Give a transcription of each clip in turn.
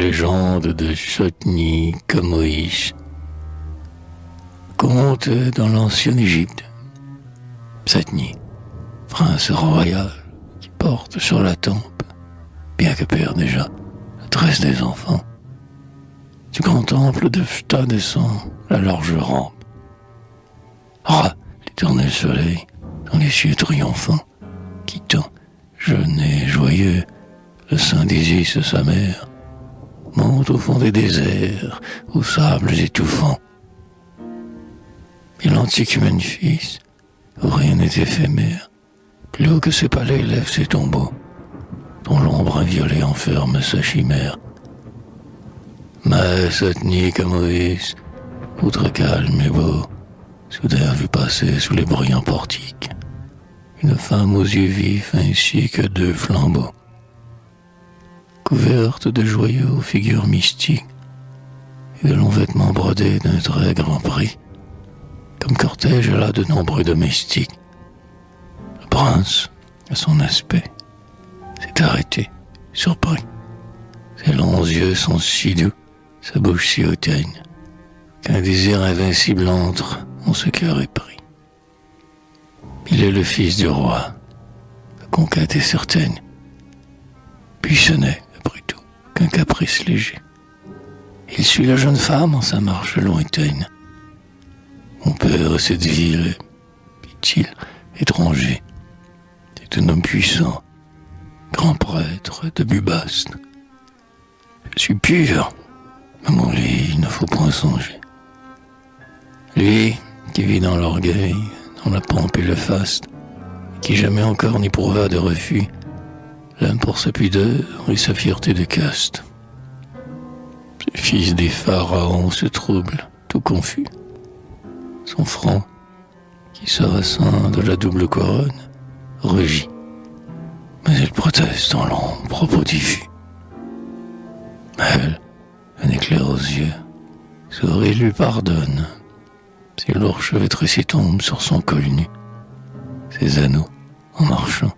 légende de Chotni Kamoïs, conte dans l'ancienne Égypte. Chotni, prince royal qui porte sur la tempe, bien que père déjà, la tresse des enfants. Du grand temple de Phta descend la large rampe. Ra, l'éternel soleil, dans les cieux triomphants, quittant, jeune et joyeux, le sein d'Isis sa mère, monte au fond des déserts, aux sables étouffants. Et l'antique Memphis, où rien n'est éphémère, plus haut que ses palais lève ses tombeaux, dont l'ombre inviolée enferme sa chimère. Mais cette nuit comme Moïse, outre calme et beau, soudain vu passer sous les bruyants portiques, une femme aux yeux vifs ainsi que deux flambeaux, couverte de joyaux figures mystiques et de longs vêtements brodés d'un très grand prix. Comme cortège, elle a de nombreux domestiques. Le prince, à son aspect, s'est arrêté, surpris. Ses longs yeux sont si doux, sa bouche si hautaine, qu'un désir invincible entre en ce cœur épris. Il est le fils du roi, la conquête est certaine, puis ce n'est, après tout, qu'un caprice léger. Il suit la jeune femme en sa marche lointaine. Mon père, cette ville, dit-il, étranger, c'est un homme puissant, grand prêtre de Bubaste. Je suis pur, mais mon lit, il ne faut point songer. Lui, qui vit dans l'orgueil, dans la pompe et le faste, qui jamais encore n'éprouva de refus, l'homme pour sa pudeur et sa fierté de caste. Ce fils des pharaons se trouble, tout confus. Son front, qui sarrasin de la double couronne, rugit. Mais elle proteste en longs propos diffus. Elle, un éclair aux yeux, sourit lui pardonne. Ses lourds cheveux tressés tombent sur son col nu. Ses anneaux, en marchant,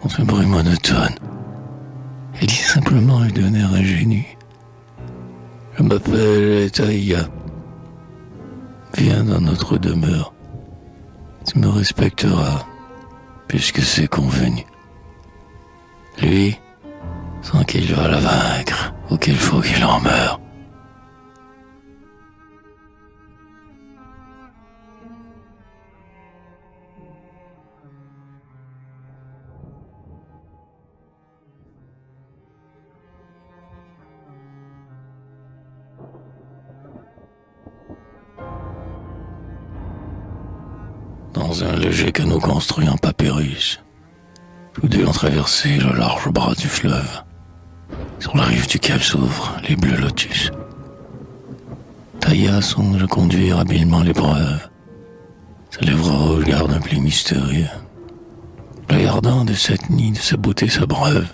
font un bruit monotone. Elle dit simplement et d'un air ingénu: je m'appelle Taïa. Viens dans notre demeure. Tu me respecteras, puisque c'est convenu. Lui, sans qu'il va la vaincre, ou qu'il faut qu'il en meure. Dans un léger canot construit en papyrus, tous deux ont traversé le large bras du fleuve. Sur la rive du cap s'ouvrent les bleus lotus. Taïa songe à conduire habilement l'épreuve. Sa lèvre rouge garde un pli mystérieux. L'œil ardent de cette nuit, de sa beauté s'abreuve.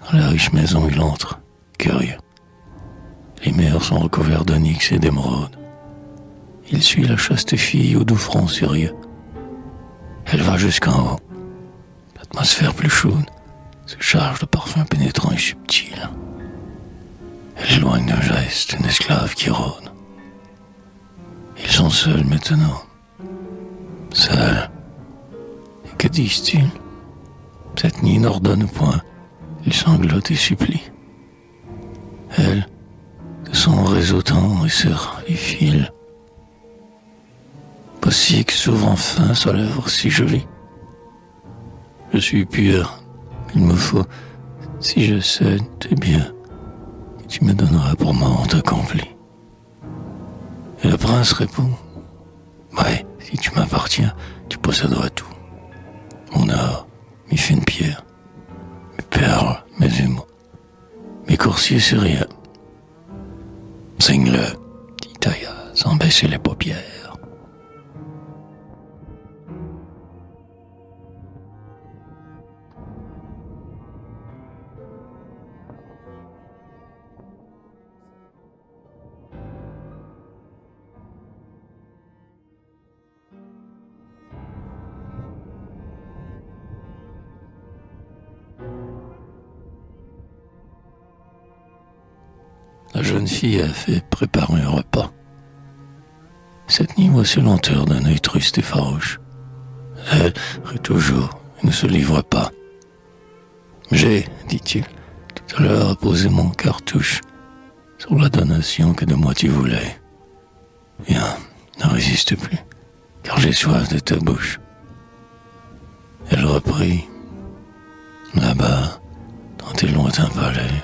Dans la riche maison il entre, curieux. Les murs sont recouverts d'onyx et d'émeraude. Il suit la chaste fille au doux front sérieux. Elle va jusqu'en haut. L'atmosphère plus chaude se charge de parfums pénétrants et subtils. Elle éloigne d'un geste une esclave qui rôde. Ils sont seuls maintenant. Seuls. Et que disent-ils? Cette nuit n'ordonne point. Il sanglote et supplie. Elle, de son réseau tendre, serre les fils. Voici que s'ouvre enfin sa lèvre si jolie. Je suis pur, il me faut, si je cède, tes biens, que tu me donneras pour ma honte accomplie. Et le prince répond: ouais, si tu m'appartiens, tu posséderas tout. Mon or, mes fines pierres, mes perles, mes émaux, mes coursiers syriens. Signe-le, dit Taïa, sans baisser les paupières. la jeune fille a fait préparer un repas. Cette nuit, voici lenteur d'un œil triste et farouche. Elle rit toujours et ne se livre pas. J'ai, dit-il, tout à l'heure posé mon cartouche sur la donation que de moi tu voulais. Viens, ne résiste plus, car j'ai soif de ta bouche. Elle reprit. Là-bas, dans tes lointains palais,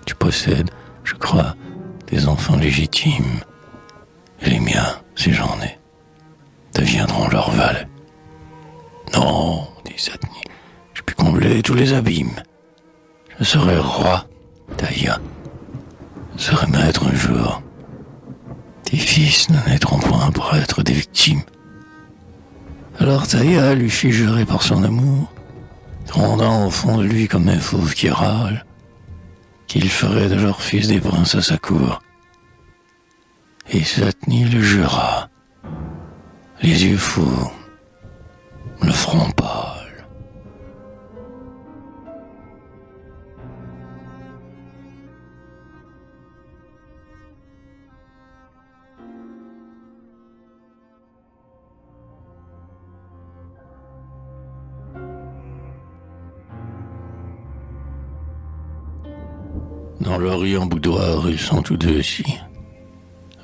tu possèdes, je crois, des enfants légitimes. Et les miens, si j'en ai, deviendront leurs valets. Non, dit Satni, je puis combler tous les abîmes. Je serai roi, Taïa. Je serai maître un jour. Tes fils ne naîtront point pour être des victimes. Alors Taïa lui fit jurer par son amour, se rendant au fond de lui comme un fauve qui râle, qu'il ferait de leur fils des princes à sa cour. Et Satni le jura, les yeux fous, le front pâle. Dans leur riant boudoir, ils sont tous deux assis,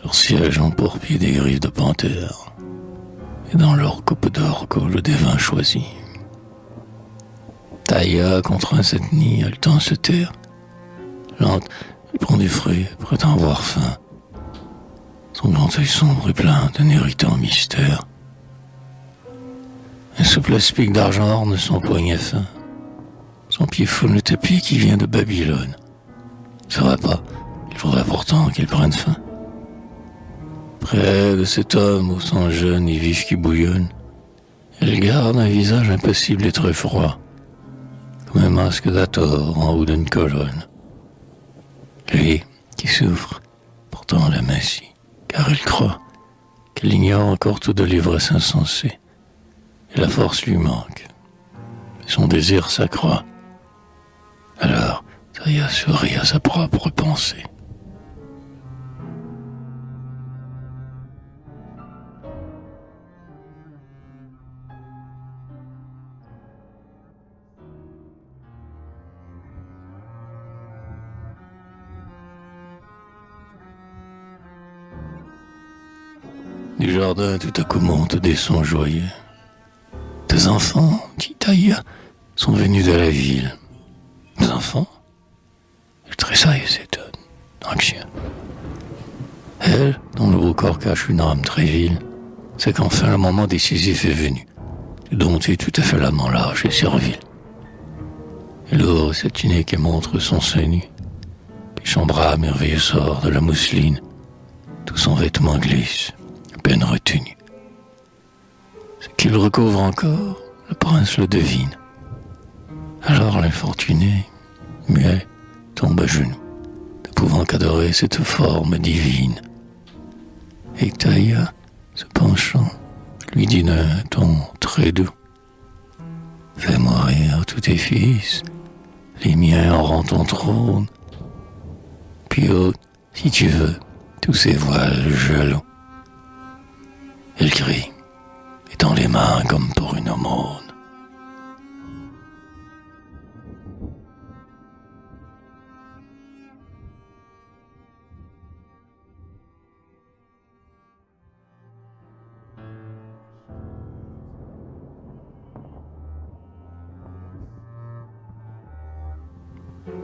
leur siège en pourpre des griffes de panthère, et dans leur coupe d'or coule des vins choisis. Taïa contraint Satni, elle tend se taire. Lente, elle prend du fruit, prête à avoir faim. Son grand œil sombre est plein d'un irritant mystère. Un souple aspic d'argent orne son poignet fin. Son pied foule le tapis qui vient de Babylone. Ça va pas, il faudrait pourtant qu'il prenne fin. Près de cet homme au sang jeune et vif qui bouillonne, elle garde un visage impassible et très froid, comme un masque d'Hathor en haut d'une colonne. Lui, qui souffre, pourtant la Messie, car elle croit qu'elle ignore encore tout de l'ivresse insensée, et la force lui manque, et son désir s'accroît. Alors, Taïa sourit à sa propre pensée. Du jardin, tout à coup montent des sons joyeux. Tes enfants, dit Taïa, sont venus de la ville. Mes enfants? Elle tressaille et s'étonne, anxieux. Elle, dont le beau corps cache une âme très vile, sait qu'enfin le moment décisif est venu, de dompter tout à fait l'amant large et servile. Elle ouvre cette tunique et montre son sein nu, puis son bras merveilleux sort de la mousseline, tout son vêtement glisse, à peine retenu. Ce qu'il recouvre encore, le prince le devine. Alors l'infortuné, muet, tombe à genoux, ne pouvant qu'adorer cette forme divine. Et Taïa, se penchant, lui dit d'un ton très doux: fais mourir tous tes fils, les miens auront ton trône. Puis ôte, si tu veux, tous ces voiles jaloux. Elle crie, étend les mains comme pour une aumône.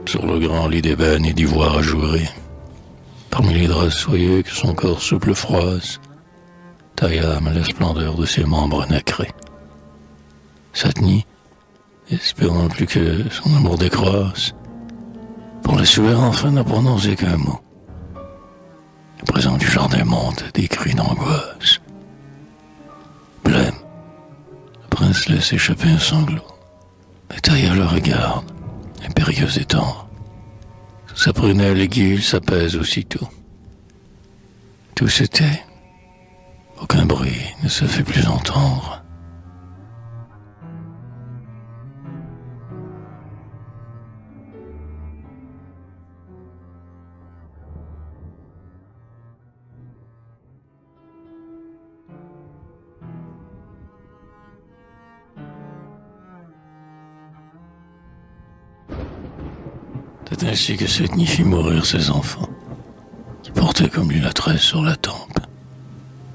Sur le grand lit d'ébène et d'ivoire ajouré, parmi les draps soyeux que son corps souple froisse, Taïa aime la splendeur de ses membres nacrés. Satni, espérant plus que son amour décroisse, pour le souhait enfin n'a prononcé qu'un mot. Le présent du jardin monte des cris d'angoisse. Blême, le prince laisse échapper un sanglot, mais Taïa le regarde, impérieuse et tendre. Sous sa prunelle aiguë, il s'apaise aussitôt. Tout se tait. Aucun bruit ne se fait plus entendre. C'est ainsi que cette nuit fit mourir ses enfants, qui portaient comme lui la tresse sur la tempe,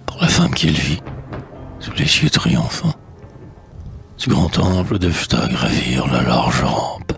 pour la femme qu'il vit, sous les cieux triomphants, du grand temple de Phta gravirent la large rampe.